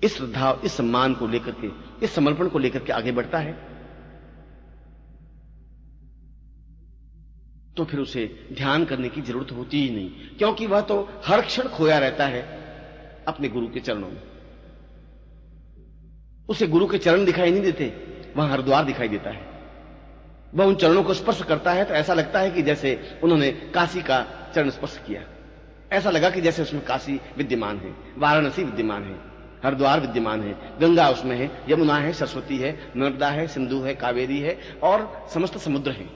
[SPEAKER 1] इस श्रद्धा, इस सम्मान को लेकर के, इस समर्पण को लेकर के आगे बढ़ता है तो फिर उसे ध्यान करने की जरूरत होती ही नहीं, क्योंकि वह तो हर क्षण खोया रहता है अपने गुरु के चरणों में। उसे गुरु के चरण दिखाई नहीं देते, वहां हरिद्वार दिखाई देता है। वह उन चरणों को स्पर्श करता है तो ऐसा लगता है कि जैसे उन्होंने काशी का चरण स्पर्श किया, ऐसा लगा कि जैसे उसमें काशी विद्यमान है, वाराणसी विद्यमान है, हरिद्वार विद्यमान है, गंगा उसमें है, यमुना है, सरस्वती है, नर्मदा है, सिंधु है, कावेरी है और समस्त समुद्र है।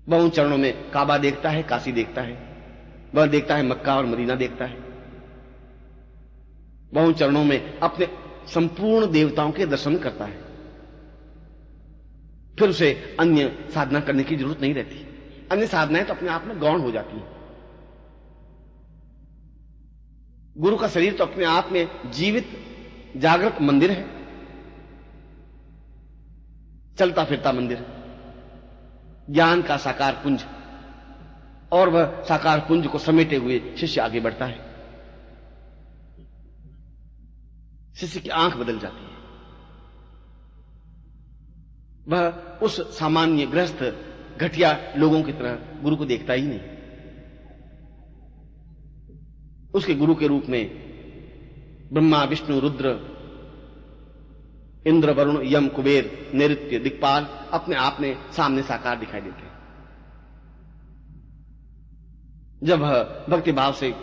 [SPEAKER 1] वह उन चरणों में काबा देखता है, काशी देखता है, वह देखता है मक्का और मदीना देखता है, वह उन चरणों में अपने संपूर्ण देवताओं के दर्शन करता है। फिर उसे अन्य साधना करने की जरूरत नहीं रहती, अन्य साधनाएं तो अपने आप में गौण हो जाती हैं। गुरु का शरीर तो अपने आप में जीवित जागृत मंदिर है, चलता फिरता मंदिर, ज्ञान का साकार पुंज, और वह साकार पुंज को समेटे हुए शिष्य आगे बढ़ता है। शिष्य की आंख बदल जाती है। वह उस सामान्य गृहस्थ घटिया लोगों की तरह गुरु को देखता ही नहीं। उसके गुरु के रूप में ब्रह्मा, विष्णु, रुद्र, इंद्र, वरुण, यम, कुबेर, नैऋत्य, दिक्पाल अपने आप में सामने साकार दिखाई देते हैं। जब वह भक्ति भाव से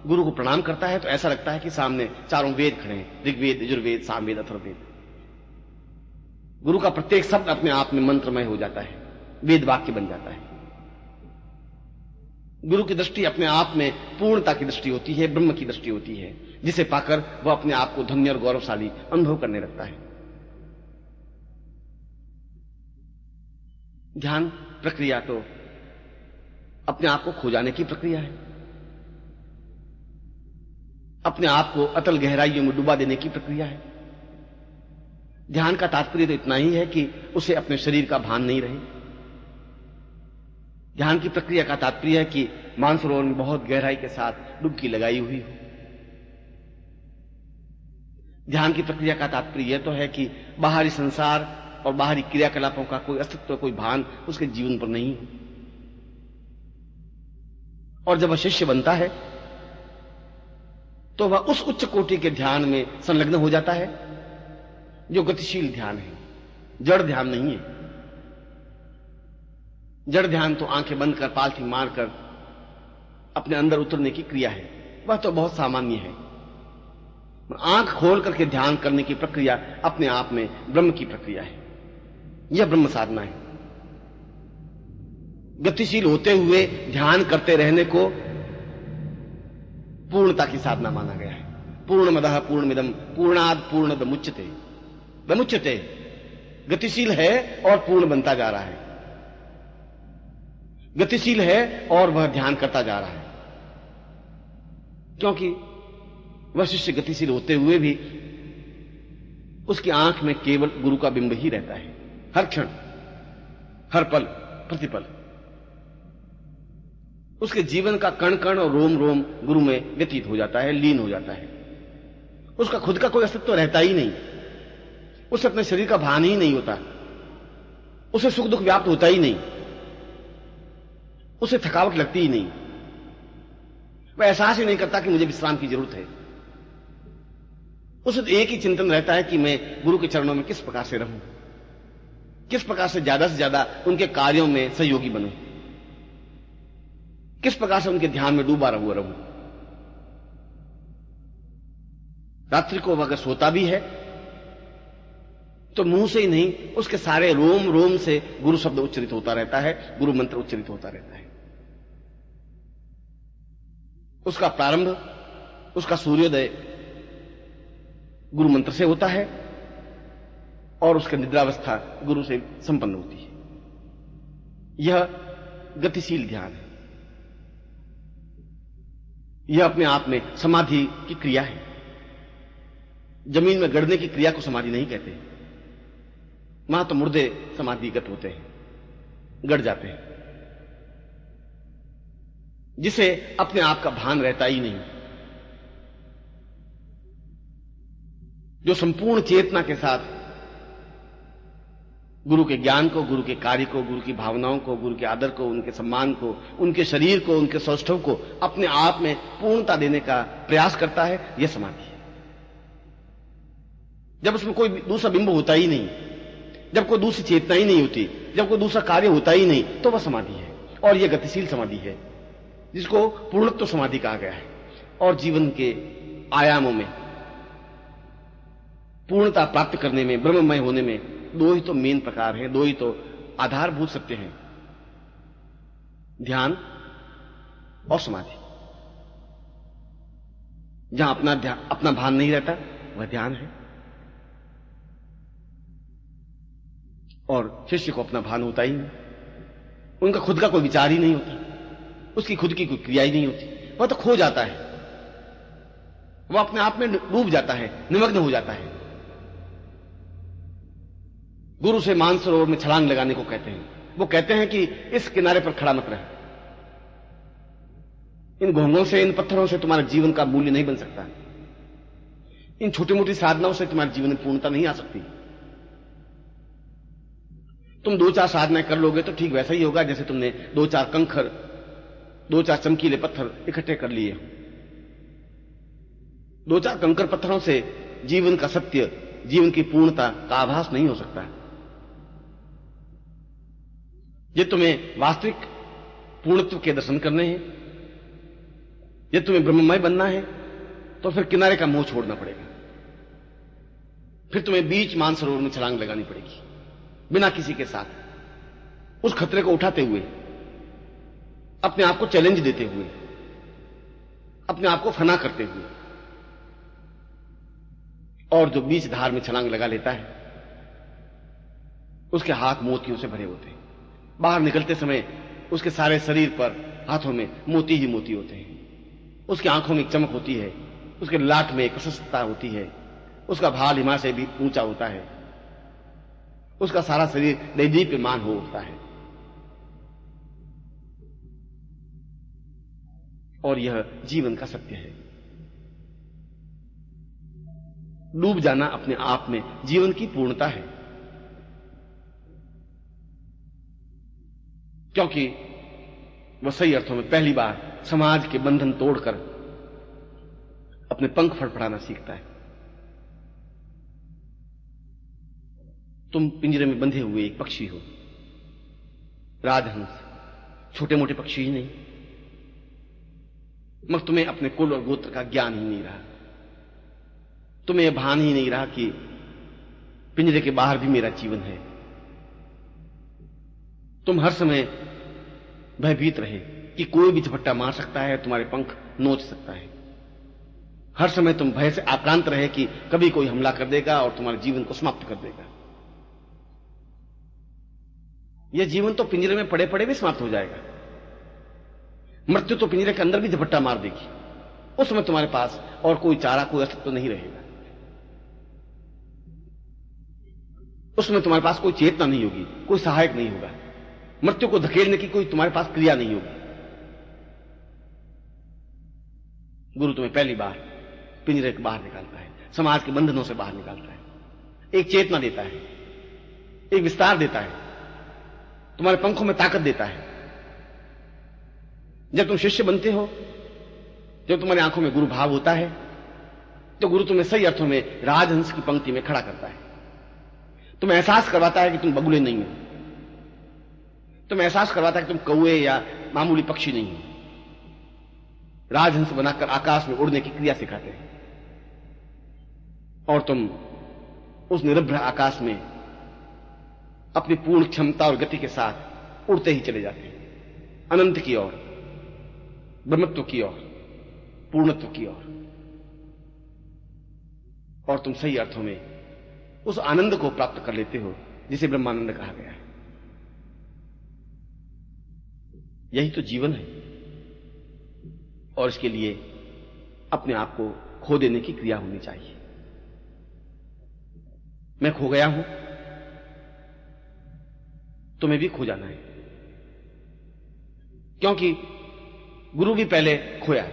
[SPEAKER 1] गुरु को प्रणाम करता है तो ऐसा लगता है कि सामने चारों वेद खड़े हैं, ऋग्वेद, यजुर्वेद, सामवेद, अथर्ववेद। गुरु का प्रत्येक शब्द अपने आप में मंत्रमय हो जाता है, वेद वाक्य बन जाता है। गुरु की दृष्टि अपने आप में पूर्णता की दृष्टि होती है, ब्रह्म की दृष्टि होती है, जिसे पाकर वह अपने आप को धन्य और गौरवशाली अनुभव करने लगता है। ध्यान प्रक्रिया तो अपने आप को खो जाने की प्रक्रिया है, अपने आप को अतल गहराइयों में डुबा देने की प्रक्रिया है। ध्यान का तात्पर्य तो इतना ही है कि उसे अपने शरीर का भान नहीं रहे। ध्यान की प्रक्रिया का तात्पर्य है कि मानसरोवर में बहुत गहराई के साथ डुबकी लगाई हुई हो। ध्यान की प्रक्रिया का तात्पर्य यह तो है कि बाहरी संसार और बाहरी क्रियाकलापों का कोई अस्तित्व, कोई भान उसके जीवन पर नहीं हो। और जब वह शिष्य बनता है तो वह उस उच्च कोटि के ध्यान में संलग्न हो जाता है जो गतिशील ध्यान है, जड़ ध्यान नहीं है। जड़ ध्यान तो आंखें बंद कर, पालथी मारकर अपने अंदर उतरने की क्रिया है, वह तो बहुत सामान्य है। आंख खोल करके ध्यान करने की प्रक्रिया अपने आप में ब्रह्म की प्रक्रिया है। यह ब्रह्म साधना है। गतिशील होते हुए ध्यान करते रहने को पूर्णता की साधना माना गया है। पूर्णमदः पूर्णमिदं पूर्णात् पूर्णमुच्यते। ब्रह्मुच्यते गतिशील है और पूर्ण बनता जा रहा है, गतिशील है और वह ध्यान करता जा रहा है, क्योंकि वह शिष्य गतिशील होते हुए भी उसकी आंख में केवल गुरु का बिंब ही रहता है। हर क्षण, हर पल, प्रतिपल उसके जीवन का कण कण और रोम रोम गुरु में व्यतीत हो जाता है, लीन हो जाता है। उसका खुद का कोई अस्तित्व रहता ही नहीं, उसे अपने शरीर का भान ही नहीं होता, उसे सुख दुख व्याप्त होता ही नहीं, उसे थकावट लगती ही नहीं, वह एहसास ही नहीं करता कि मुझे विश्राम की जरूरत है। उसे एक ही चिंतन रहता है कि मैं गुरु के चरणों में किस प्रकार से रहूं, किस प्रकार से ज्यादा उनके कार्यों में सहयोगी बनूं, किस प्रकार से उनके ध्यान में डूबा रहूं। रात्रि को अगर सोता भी है तो मुंह से ही नहीं, उसके सारे रोम रोम से गुरु शब्द उच्चरित होता रहता है, गुरु मंत्र उच्चरित होता रहता है। उसका प्रारंभ, उसका सूर्योदय गुरु मंत्र से होता है और उसकी निद्रावस्था गुरु से संपन्न होती है। यह गतिशील ध्यान है। यह अपने आप में समाधि की क्रिया है। जमीन में गड़ने की क्रिया को समाधि नहीं कहते, वहां तो मुर्दे समाधिगत होते हैं, गड़ जाते हैं, जिसे अपने आप का भान रहता ही नहीं, जो संपूर्ण चेतना के साथ गुरु के ज्ञान को, गुरु के कार्य को, गुरु की भावनाओं को, गुरु के आदर को, उनके सम्मान को, उनके शरीर को, उनके सौष्ठव को अपने आप में पूर्णता देने का प्रयास करता है, यह समाधि है। जब उसमें कोई दूसरा बिंब होता ही नहीं, जब कोई दूसरी चेतना ही नहीं होती, जब कोई दूसरा कार्य होता ही नहीं, तो वह समाधि है। और यह गतिशील समाधि है जिसको पूर्णत्व समाधि कहा गया है। और जीवन के आयामों में पूर्णता प्राप्त करने में, ब्रह्ममय होने में दो ही तो मेन प्रकार हैं, दो ही तो आधारभूत सत्य हैं, ध्यान और समाधि। जहां अपना भान नहीं रहता वह ध्यान है, और शिष्य को अपना भान होता ही नहीं। उनका खुद का कोई विचार ही नहीं होता, उसकी खुद की कोई क्रिया ही नहीं होती, वह तो खो जाता है, वह अपने आप में डूब जाता है, निमग्न हो जाता है। गुरु से मानसरोवर में छलांग लगाने को कहते हैं। वो कहते हैं कि इस किनारे पर खड़ा मत रह, इन घोंघों से, इन पत्थरों से तुम्हारे जीवन का मूल्य नहीं बन सकता। इन छोटी मोटी साधनाओं से तुम्हारे जीवन में पूर्णता नहीं आ सकती। तुम 2-4 साधनाएं कर लोगे तो ठीक वैसा ही होगा जैसे तुमने 2-4 कंकर, 2-4 चमकीले पत्थर इकट्ठे कर लिए। 2-4 कंकर पत्थरों से जीवन का सत्य, जीवन की पूर्णता का आभास नहीं हो सकता। ये तुम्हें वास्तविक पूर्णत्व के दर्शन करने हैं, ये तुम्हें ब्रह्ममय बनना है, तो फिर किनारे का मोह छोड़ना पड़ेगा। फिर तुम्हें बीच मानसरोवर में छलांग लगानी पड़ेगी, बिना किसी के साथ, उस खतरे को उठाते हुए, अपने आप को चैलेंज देते हुए, अपने आप को फना करते हुए। और जो बीच धार में छलांग लगा लेता है उसके हाथ मोतियों से भरे होते हैं। बाहर निकलते समय उसके सारे शरीर पर, हाथों में मोती ही मोती होते हैं। उसकी आंखों में एक चमक होती है, उसके लाट में एक प्रशस्तता होती है, उसका भाल हिमालय से भी ऊंचा होता है, उसका सारा शरीर दैदीप्यमान हो उठता है। और यह जीवन का सत्य है। डूब जाना अपने आप में जीवन की पूर्णता है, क्योंकि वह सही अर्थों में पहली बार समाज के बंधन तोड़कर अपने पंख फड़फड़ाना सीखता है। तुम पिंजरे में बंधे हुए एक पक्षी हो, राजहंस, छोटे मोटे पक्षी ही नहीं, मगर तुम्हें अपने कुल और गोत्र का ज्ञान ही नहीं रहा। तुम्हें यह भान ही नहीं रहा कि पिंजरे के बाहर भी मेरा जीवन है। तुम हर समय भयभीत रहे कि कोई भी झपट्टा मार सकता है, तुम्हारे पंख नोच सकता है। हर समय तुम भय से आक्रांत रहे कि कभी कोई हमला कर देगा और तुम्हारे जीवन को समाप्त कर देगा। यह जीवन तो पिंजरे में पड़े पड़े भी समाप्त हो जाएगा। मृत्यु तो पिंजरे के अंदर भी झपट्टा मार देगी। उस समय तुम्हारे पास और कोई चारा, कोई अस्तित्व तो नहीं रहेगा। उस समय तुम्हारे पास कोई चेतना नहीं होगी, कोई सहायक नहीं होगा, मृत्यु को धकेलने की कोई तुम्हारे पास क्रिया नहीं होगी। गुरु तुम्हें पहली बार पिंजरे के बाहर निकालता है, समाज के बंधनों से बाहर निकालता है, एक चेतना देता है, एक विस्तार देता है, तुम्हारे पंखों में ताकत देता है। जब तुम शिष्य बनते हो, जब तुम्हारी आंखों में गुरु भाव होता है, तो गुरु तुम्हें सही अर्थों में राजहंस की पंक्ति में खड़ा करता है। तुम्हें एहसास करवाता है कि तुम बगुले नहीं हो, तुम्हें एहसास करवाता है कि तुम कौए या मामूली पक्षी नहीं हो। राजहंस बनाकर आकाश में उड़ने की क्रिया सिखाते हैं और तुम उस निरभ्र आकाश में अपनी पूर्ण क्षमता और गति के साथ उड़ते ही चले जाते हैं, अनंत की ओर, ब्रह्मत्व की ओर, पूर्णत्व की ओर। और तुम सही अर्थों में उस आनंद को प्राप्त कर लेते हो जिसे ब्रह्मानंद कहा गया है। यही तो जीवन है। और इसके लिए अपने आप को खो देने की क्रिया होनी चाहिए। मैं खो गया हूं, तुम्हें भी खो जाना है, क्योंकि गुरु भी पहले खोया।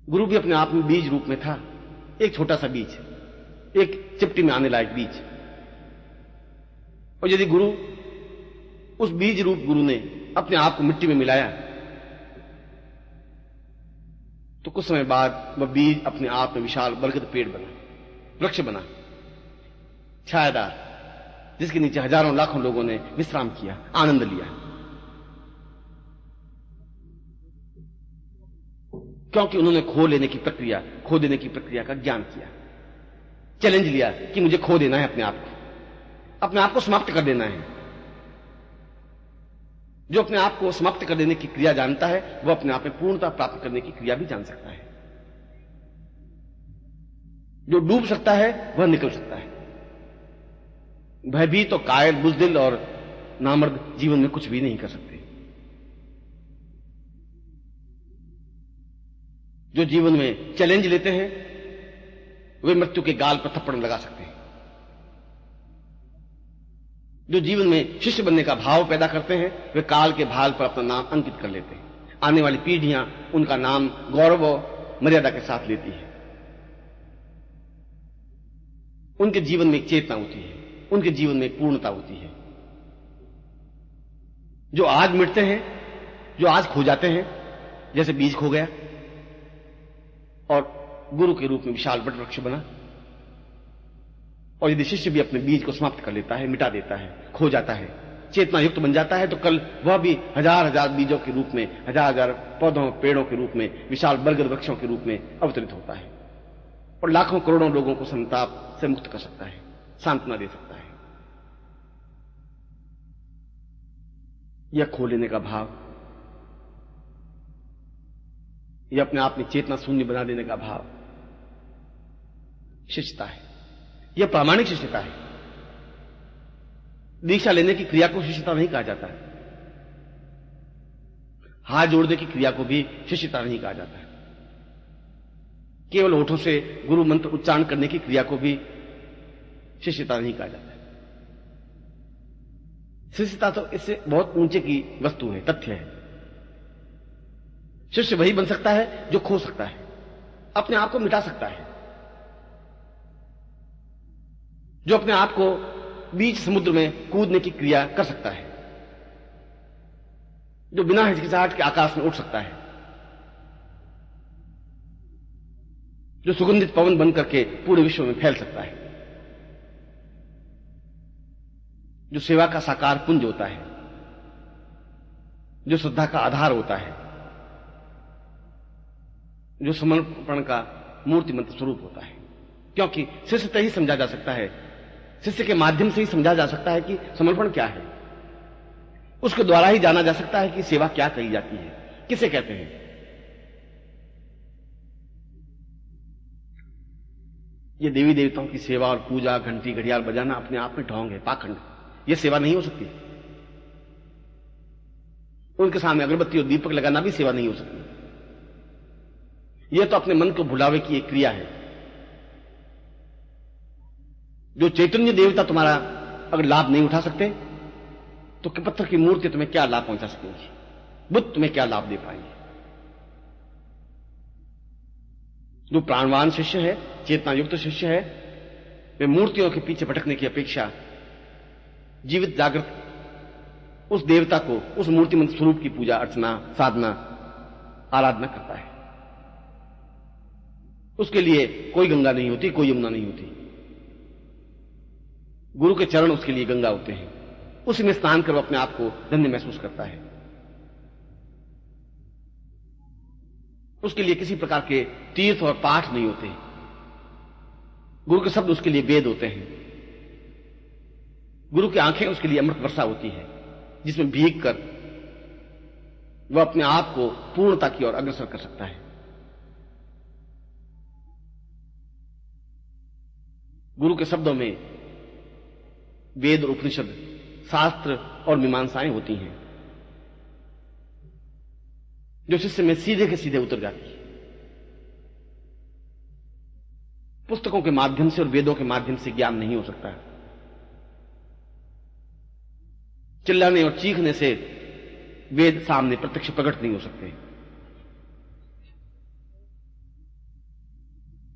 [SPEAKER 1] गुरु भी अपने आप में बीज रूप में था, एक छोटा सा बीज, एक चिपटी में आने लायक बीज। और यदि गुरु, उस बीज रूप गुरु ने अपने आप को मिट्टी में मिलाया, तो कुछ समय बाद वह बीज अपने आप में विशाल बरगद पेड़ बना, वृक्ष बना, छायादार, जिसके नीचे हजारों लाखों लोगों ने विश्राम किया, आनंद लिया। क्योंकि उन्होंने खो देने की प्रक्रिया का ज्ञान किया, चैलेंज लिया कि मुझे खो देना है, अपने आप को समाप्त कर देना है। जो अपने आप को समाप्त कर देने की क्रिया जानता है, वह अपने आप में पूर्णता प्राप्त करने की क्रिया भी जान सकता है। जो डूब सकता है वह निकल सकता है। भयभीत तो कायल, बुज़दिल और नामर्द जीवन में कुछ भी नहीं कर सकते। जो जीवन में चैलेंज लेते हैं वे मृत्यु के गाल पर थप्पड़ लगा सकते हैं। जो जीवन में शिष्य बनने का भाव पैदा करते हैं वे काल के भाल पर अपना नाम अंकित कर लेते हैं। आने वाली पीढ़ियां उनका नाम गौरव मर्यादा के साथ लेती है। उनके जीवन में एक चेतना होती है, उनके जीवन में एक पूर्णता होती है। जो आज मिटते हैं, जो आज खो जाते हैं, जैसे बीज खो गया और गुरु के रूप में विशाल वट वृक्ष बना, और यदि शिष्य भी अपने बीज को समाप्त कर लेता है, मिटा देता है, खो जाता है, चेतना युक्त बन जाता है, तो कल वह भी हजार हजार बीजों के रूप में, हजार हजार पौधों पेड़ों के रूप में, विशाल बरगद वृक्षों के रूप में अवतरित होता है और लाखों करोड़ों लोगों को संताप से मुक्त कर सकता है, सांत्वना दे सकता है। यह खो लेने का भाव, यह अपने आप में चेतना शून्य बना देने का भाव शिष्यता है। यह प्रामाणिक शिष्यता है। दीक्षा लेने की क्रिया को शिष्यता नहीं कहा जाता है, हाथ जोड़ने की क्रिया को भी शिष्यता नहीं कहा जाता है, केवल होठों से गुरु मंत्र उच्चारण करने की क्रिया को भी शिष्यता नहीं कहा जाता है। शिष्यता तो इससे बहुत ऊंचे की वस्तु है, तथ्य है। शिष्य वही बन सकता है जो खो सकता है, अपने आप को मिटा सकता है, जो अपने आप को बीच समुद्र में कूदने की क्रिया कर सकता है, जो बिना हिचकिचाहट के आकाश में उड़ सकता है, जो सुगंधित पवन बन करके पूरे विश्व में फैल सकता है, जो सेवा का साकार पुंज होता है, जो श्रद्धा का आधार होता है, जो समर्पण का मूर्तिमंत स्वरूप होता है। क्योंकि शिष्य से ही समझा जा सकता है, शिष्य के माध्यम से ही समझा जा सकता है कि समर्पण क्या है, उसके द्वारा ही जाना जा सकता है कि सेवा क्या कही जाती है, किसे कहते हैं। ये देवी देवताओं की सेवा और पूजा, घंटी घड़ियाल बजाना अपने आप में ढोंग है, पाखंड। यह सेवा नहीं हो सकती। उनके सामने अगरबत्ती और दीपक लगाना भी सेवा नहीं हो सकती। यह तो अपने मन को भुलावे की एक क्रिया है। जो चैतन्य देवता तुम्हारा अगर लाभ नहीं उठा सकते, तो पत्थर की मूर्ति तुम्हें क्या लाभ पहुंचा सकेंगी, बुद्ध तुम्हें क्या लाभ दे पाएंगे। जो प्राणवान शिष्य है, चेतना युक्त शिष्य है, वे मूर्तियों के पीछे भटकने की अपेक्षा जीवित जागृत उस देवता को, उस मूर्तिमंत स्वरूप की पूजा अर्चना, साधना, आराधना करता है। उसके लिए कोई गंगा नहीं होती, कोई यमुना नहीं होती। गुरु के चरण उसके लिए गंगा होते हैं। उसी में स्नान कर वो अपने आप को धन्य महसूस करता है। उसके लिए किसी प्रकार के तीर्थ और पाठ नहीं होते। गुरु के शब्द उसके लिए वेद होते हैं। गुरु की आंखें उसके लिए अमृत वर्षा होती है, जिसमें भीग कर वह अपने आप को पूर्णता की ओर अग्रसर कर सकता है। गुरु के शब्दों में वेद और उपनिषद, शास्त्र और मीमांसाएं होती हैं, जो शिष्य में सीधे के सीधे उतर जाती है। पुस्तकों के माध्यम से और वेदों के माध्यम से ज्ञान नहीं हो सकता है। चिल्लाने और चीखने से वेद सामने प्रत्यक्ष प्रकट नहीं हो सकते।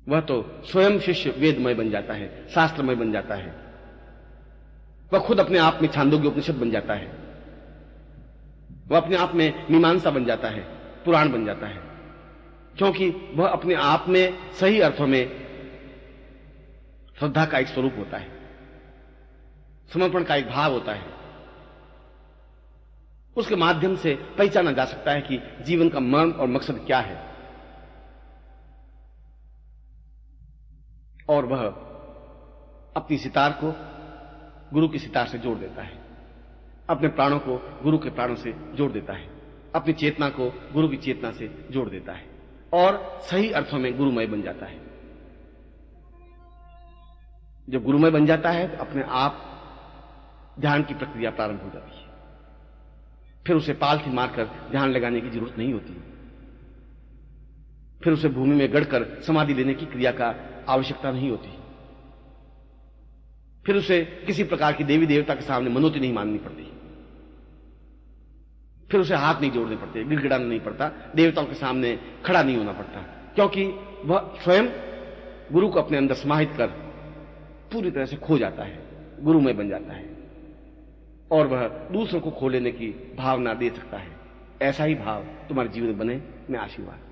[SPEAKER 1] वह तो स्वयं शिष्य वेदमय बन जाता है, शास्त्रमय बन जाता है। वह खुद अपने आप में छांदोग्य उपनिषद बन जाता है। वह अपने आप में मीमांसा बन जाता है, पुराण बन जाता है, क्योंकि वह अपने आप में सही अर्थों में श्रद्धा का एक स्वरूप होता है, समर्पण का एक भाव होता है। उसके माध्यम से पहचाना जा सकता है कि जीवन का मर्म और मकसद क्या है, और वह अपनी सितार को गुरु की सितार से जोड़ देता है, अपने प्राणों को गुरु के प्राणों से जोड़ देता है, अपनी चेतना को गुरु की चेतना से जोड़ देता है, और सही अर्थों में गुरुमय बन जाता है। जब गुरुमय बन जाता है तो अपने आप ध्यान की प्रक्रिया प्रारंभ हो जाती है। फिर उसे पालथी मारकर ध्यान लगाने की जरूरत नहीं होती। फिर उसे भूमि में गड़कर समाधि लेने की क्रिया का आवश्यकता नहीं होती। फिर उसे किसी प्रकार की देवी देवता के सामने मनोती नहीं माननी पड़ती। फिर उसे हाथ नहीं जोड़ने पड़ते, गिड़गिड़ाना नहीं पड़ता, देवताओं के सामने खड़ा नहीं होना पड़ता, क्योंकि वह स्वयं गुरु को अपने अंदर समाहित कर पूरी तरह से खो जाता है, गुरुमय बन जाता है और वह दूसरों को खो लेने की भावना दे सकता है। ऐसा ही भाव तुम्हारे जीवन में बने। मैं आशीर्वाद